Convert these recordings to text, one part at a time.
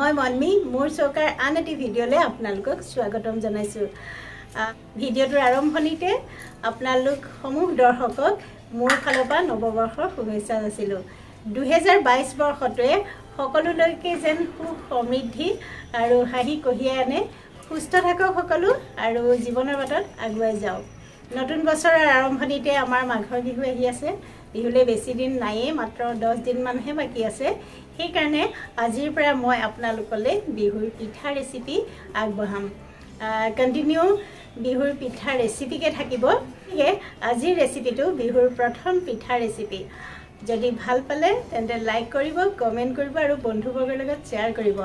মই মনমি মোৰ চৌকাৰ আন এটি ভিডিঅ'লৈ আপোনালোকক স্বাগতম জনাইছোঁ। ভিডিঅ'টোৰ আৰম্ভণিতে আপোনালোক সমূহ দৰ্শকক মোৰ ফালৰ পৰা নৱবৰ্ষৰ শুভেচ্ছা যাচিলোঁ। 2022 বৰ্ষটোৱে সকলোলৈকে যেন সুখ সমৃদ্ধি আৰু হাঁহি কঢ়িয়াই আনে। সুস্থ থাকক সকলো আৰু জীৱনৰ বাটত আগুৱাই যাওক। নতুন বছৰৰ আৰম্ভণিতে আমাৰ মাঘৰ বিহু আহি আছে। বিহুলৈ বেছি দিন নাইয়ে, মাত্ৰ 10 দিনমানহে বাকী আছে। সেইকাৰণে আজিৰ পৰা মই আপোনালোকলৈ বিহুৰ পিঠা ৰেচিপি আগবঢ়াম। কণ্টিনিউ বিহুৰ পিঠা ৰেচিপিকে থাকিব। গতিকে আজিৰ ৰেচিপিটো বিহুৰ প্ৰথম পিঠা ৰেচিপি। যদি ভাল পালে তেন্তে লাইক কৰিব, কমেণ্ট কৰিব আৰু বন্ধুবৰ্গৰ লগত শ্বেয়াৰ কৰিব।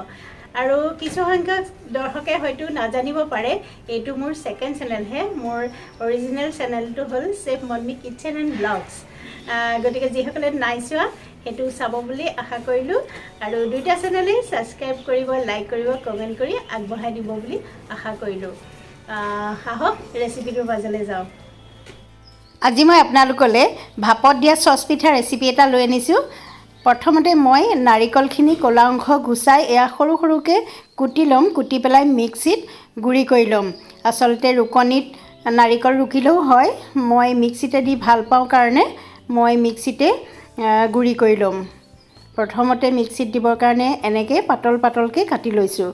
আৰু কিছু সংখ্যক দৰ্শকে হয়তো নাজানিব পাৰে এইটো মোৰ ছেকেণ্ড চেনেলহে। মোৰ অৰিজিনেল চেনেলটো হ'ল chef Monmi kitchen and blogs. গতিকে যিসকলে নাই চোৱা সেইটো চাব বুলি আশা কৰিলোঁ। আৰু দুইটা চেনেলেই ছাবস্ক্ৰাইব কৰিব, লাইক কৰিব, কমেণ্ট কৰি আগবঢ়াই দিব বুলি আশা কৰিলোঁ। আহক ৰেচিপিটোৰ মাজলৈ যাওঁ। আজি মই আপোনালোকলৈ ভাপত দিয়া চচ পিঠা ৰেচিপি এটা লৈ আনিছোঁ। প্ৰথমতে মই নাৰিকলখিনি ক'লা অংশ গুচাই এয়া সৰু সৰুকৈ কুটি ল'ম। কুটি পেলাই মিক্সিত গুড়ি কৰি ল'ম। আচলতে ৰুকনিত নাৰিকল ৰুকিলেও হয়, মই মিক্সিতে দি ভাল পাওঁ কাৰণে মই মিক্সিতে গুড়ি কৰি ল'ম। প্ৰথমতে মিক্সিত দিবৰ কাৰণে এনেকৈ পাতল পাতলকৈ কাটি লৈছোঁ।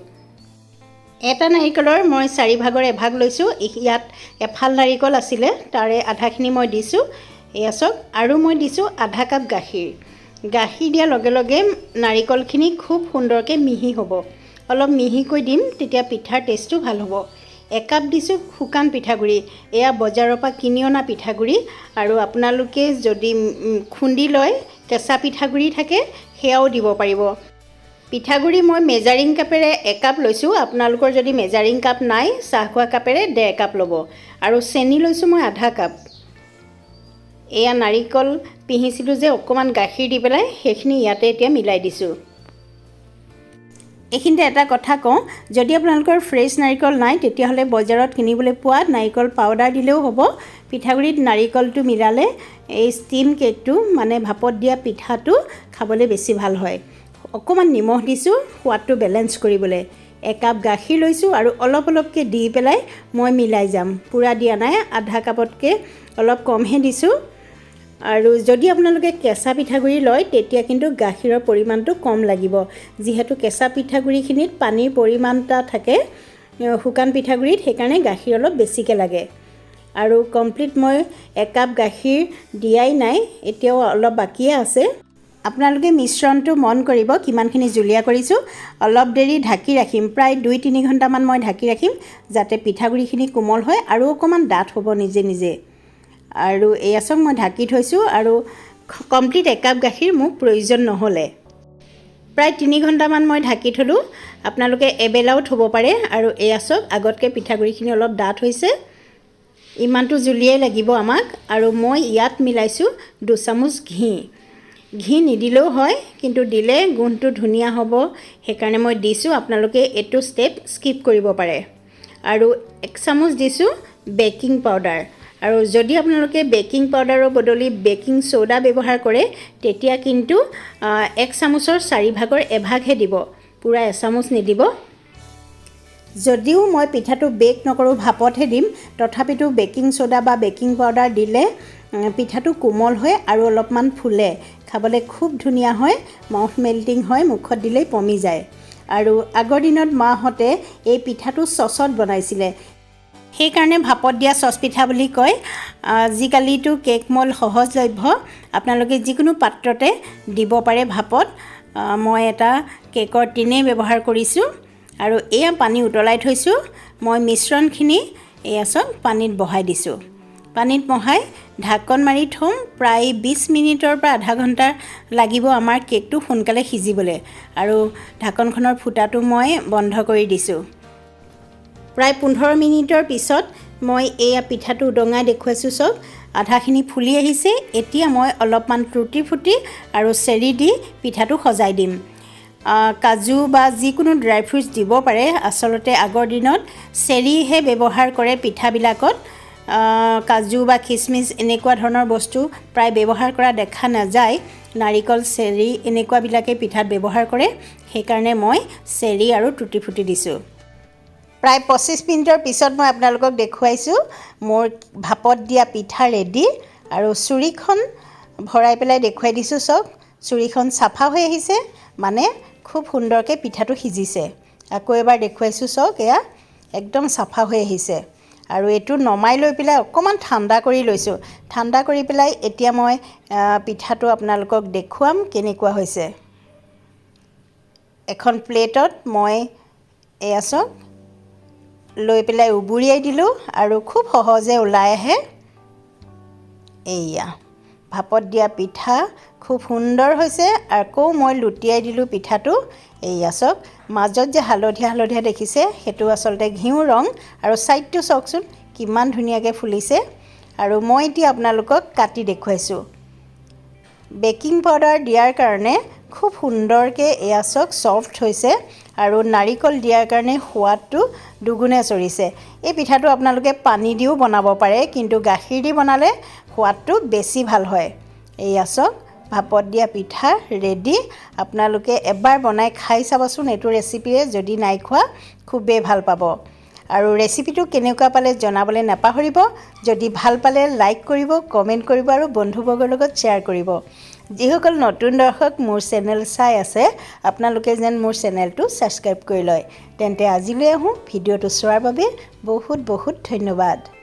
এটা নাৰিকলৰ মই 4 ভাগৰ এভাগ লৈছোঁ। ইয়াত এফাল নাৰিকল আছিলে, তাৰে আধাখিনি মই দিছোঁ। এয়া চাওক। আৰু মই দিছোঁ আধা কাপ গাখীৰ। গাখীৰ দিয়াৰ লগে লগে নাৰিকলখিনি খুব সুন্দৰকৈ মিহি হ'ব। অলপ মিহিকৈ দিম, তেতিয়া পিঠাৰ টেষ্টটো ভাল হ'ব। 1 কাপ দিছোঁ শুকান পিঠাগুড়ি। এয়া বজাৰৰ পৰা কিনি অনা পিঠাগুড়ি। আৰু আপোনালোকে যদি খুন্দি লয় কেঁচা পিঠাগুড়ি থাকে সেয়াও দিব পাৰিব। পিঠাগুড়ি মই মেজাৰিং কাপেৰে 1 কাপ লৈছোঁ। আপোনালোকৰ যদি মেজাৰিং কাপ নাই, চাহ খোৱা কাপেৰে 1.5 কাপ ল'ব। আৰু চেনি লৈছোঁ মই আধা কাপ। এয়া নাৰিকল পিহিছিলোঁ যে অকণমান গাখীৰ দি পেলাই, সেইখিনি ইয়াতে এতিয়া মিলাই দিছোঁ। এইখিনিতে এটা কথা কওঁ, যদি আপোনালোকৰ ফ্ৰেছ নাৰিকল নাই তেতিয়াহ'লে বজাৰত কিনিবলৈ পোৱা নাৰিকল পাউডাৰ দিলেও হ'ব। পিঠাগুড়িত নাৰিকলটো মিলালে এই ষ্টিম কেকটো মানে ভাপত দিয়া পিঠাটো খাবলৈ বেছি ভাল হয়। অকণমান নিমখ দিছোঁ সোৱাদটো বেলেঞ্চ কৰিবলৈ। 1 কাপ গাখীৰ লৈছোঁ আৰু অলপ অলপকৈ দি পেলাই মই মিলাই যাম। পূৰা দিয়া নাই, আধা কাপতকৈ অলপ কমহে দিছোঁ। আৰু যদি আপোনালোকে কেঁচা পিঠাগুড়ি লয় তেতিয়া কিন্তু গাখীৰৰ পৰিমাণটো কম লাগিব, যিহেতু কেঁচা পিঠাগুড়িখিনিত পানীৰ পৰিমাণ এটা থাকে শুকান পিঠাগুড়িত, সেইকাৰণে গাখীৰ অলপ বেছিকৈ লাগে। আৰু কমপ্লিট মই 1 কাপ গাখীৰ দিয়াই নাই, এতিয়াও অলপ বাকীয়ে আছে। আপোনালোকে মিশ্ৰণটো মন কৰিব কিমানখিনি জুলীয়া কৰিছোঁ। অলপ দেৰি ঢাকি ৰাখিম, প্ৰায় 2-3 ঘণ্টামান মই ঢাকি ৰাখিম, যাতে পিঠাগুড়িখিনি কোমল হয় আৰু অকণমান ডাঠ হ'ব নিজে নিজে। আৰু এয়া চাওক মই ঢাকি থৈছোঁ। আৰু কমপ্লিট 1 কাপ গাখীৰ মোক প্ৰয়োজন নহ'লে। প্ৰায় 3 ঘণ্টামান মই ঢাকি থলোঁ। আপোনালোকে এবেলাও থ'ব পাৰে। আৰু এয়া চাওক আগতকৈ পিঠাগুড়িখিনি অলপ ডাঠ হৈছে। ইমানটো জুলিয়াই লাগিব আমাক। আৰু মই ইয়াত মিলাইছোঁ 2 চামুচ ঘি। ঘি নিদিলেও হয়, কিন্তু দিলে গোন্ধটো ধুনীয়া হ'ব, সেইকাৰণে মই দিছোঁ। আপোনালোকে এইটো ষ্টেপ স্কিপ কৰিব পাৰে। আৰু 1 চামুচ দিছোঁ বেকিং পাউডাৰ। আৰু যদি আপোনালোকে বেকিং পাউডাৰৰ বদলি বেকিং ছ'ডা ব্যৱহাৰ কৰে তেতিয়া কিন্তু 1 চামুচৰ 4 ভাগৰ এভাগহে দিব, পূৰা 1 চামুচ নিদিব। যদিও মই পিঠাটো বেক নকৰোঁ, ভাপতহে দিম, তথাপিতো বেকিং ছ'ডা বা বেকিং পাউডাৰ দিলে পিঠাটো কোমল হয় আৰু অলপমান ফুলে। খাবলৈ খুব ধুনীয়া হয়, মাউথ মেল্টিং হয়, মুখত দিলেই পমি যায়। আৰু আগৰ দিনত মাহঁতে এই পিঠাটো চচত বনাইছিলে, সেইকাৰণে ভাপত দিয়া চচ পিঠা বুলি কয়। আজিকালিতো কেক মল সহজলভ্য, আপোনালোকে যিকোনো পাত্ৰতে দিব পাৰে ভাপত। মই এটা কেকৰ টিনেই ব্যৱহাৰ কৰিছোঁ। আৰু এয়া পানী উতলাই থৈছোঁ। মই মিশ্ৰণখিনি এয়া চাওক পানীত বহাই দিছোঁ। পানীত বহাই ঢাকন মাৰি থ'ম। প্ৰায় 20 মিনিটৰ পৰা আধা ঘণ্টা লাগিব আমাৰ কেকটো সোনকালে সিজিবলৈ। আৰু ঢাকনখনৰ ফুটাটো মই বন্ধ কৰি দিছোঁ। প্ৰায় 15 মিনিটৰ পিছত মই এয়া পিঠাটো উদঙাই দেখুৱাইছোঁ। চাওক আধাখিনি ফুলি আহিছে। এতিয়া মই অলপমান টুটি ফুটি আৰু চেৰি দি পিঠাটো সজাই দিম। কাজু বা যিকোনো ড্ৰাই ফ্ৰুটছ দিব পাৰে। আচলতে আগৰ দিনত চেৰিহে ব্যৱহাৰ কৰে পিঠাবিলাকত। কাজু বা খিচমিচ এনেকুৱা ধৰণৰ বস্তু প্ৰায় ব্যৱহাৰ কৰা দেখা নাযায়। নাৰিকল চেৰি এনেকুৱাবিলাকে পিঠাত ব্যৱহাৰ কৰে সেইকাৰণে মই চেৰি আৰু টুটি ফুটি দিছোঁ প্ৰায় 25 মিনিটৰ পিছত মই আপোনালোকক দেখুৱাইছোঁ মোৰ ভাপত দিয়া পিঠা ৰেডি আৰু চুৰিখন ভৰাই পেলাই দেখুৱাই দিছোঁ চক চুৰিখন চাফা হৈ আহিছে মানে খুব সুন্দৰকৈ পিঠাটো সিজিছে আকৌ এবাৰ দেখুৱাইছোঁ চক এয়া একদম চাফা হৈ আহিছে আৰু এইটো নমাই লৈ পেলাই অকমান ঠাণ্ডা কৰি লৈছোঁ ঠাণ্ডা কৰি পেলাই এতিয়া মই পিঠাটো আপোনালোকক দেখুৱাম কেনেকুৱা হৈছে এখন প্লেটত মই এয়া চক লৈ পেলাই উবুৰিয়াই দিলোঁ আৰু খুব সহজে ওলাই আহে এইয়া ভাপত দিয়া পিঠা খুব সুন্দৰ হৈছে আকৌ মই লুটিয়াই দিলোঁ পিঠাটো এইয়া চক মাজত যে হালধীয়া দেখিছে সেইটো আচলতে ঘিউ ৰং আৰু সাইডটো চকচোন কিমান ধুনীয়াকৈ ফুলিছে আৰু মই এতিয়া আপোনালোকক কাটি দেখুৱাইছোঁ বেকিং পাউডাৰ দিয়াৰ কাৰণে খুব সুন্দৰকৈ এয়া চক সফট হৈছে আৰু নাৰিকল দিয়াৰ কাৰণে সোৱাদটো দুগুণে চৰিছে এই পিঠাটো আপোনালোকে পানী দিও বনাব পাৰে কিন্তু গাখীৰ দি বনালে সোৱাদটো বেছি ভাল হয় এইয়া চক ভাপত দিয়া পিঠা ৰেডি আপোনালোকে এবাৰ বনাই খাই চাবচোন এইটো ৰেচিপিৰে যদি নাই খোৱা খুবেই ভাল পাব আৰু ৰেচিপিটো কেনেকুৱা পালে জনাবলৈ নাপাহৰিব যদি ভাল পালে লাইক কৰিব কমেন্ট কৰিব আৰু বন্ধুবৰ্গৰ লগত শ্বেয়াৰ কৰিব যিসকল নতুন দৰ্শক মোৰ চেনেল চাই আছে আপোনালোকে যেন মোৰ চেনেলটো সাবস্ক্ৰাইব কৰি লয় তেন্তে আজিলৈ আহোঁ ভিডিঅ'টো চোৱাৰ বাবে বহুত বহুত ধন্যবাদ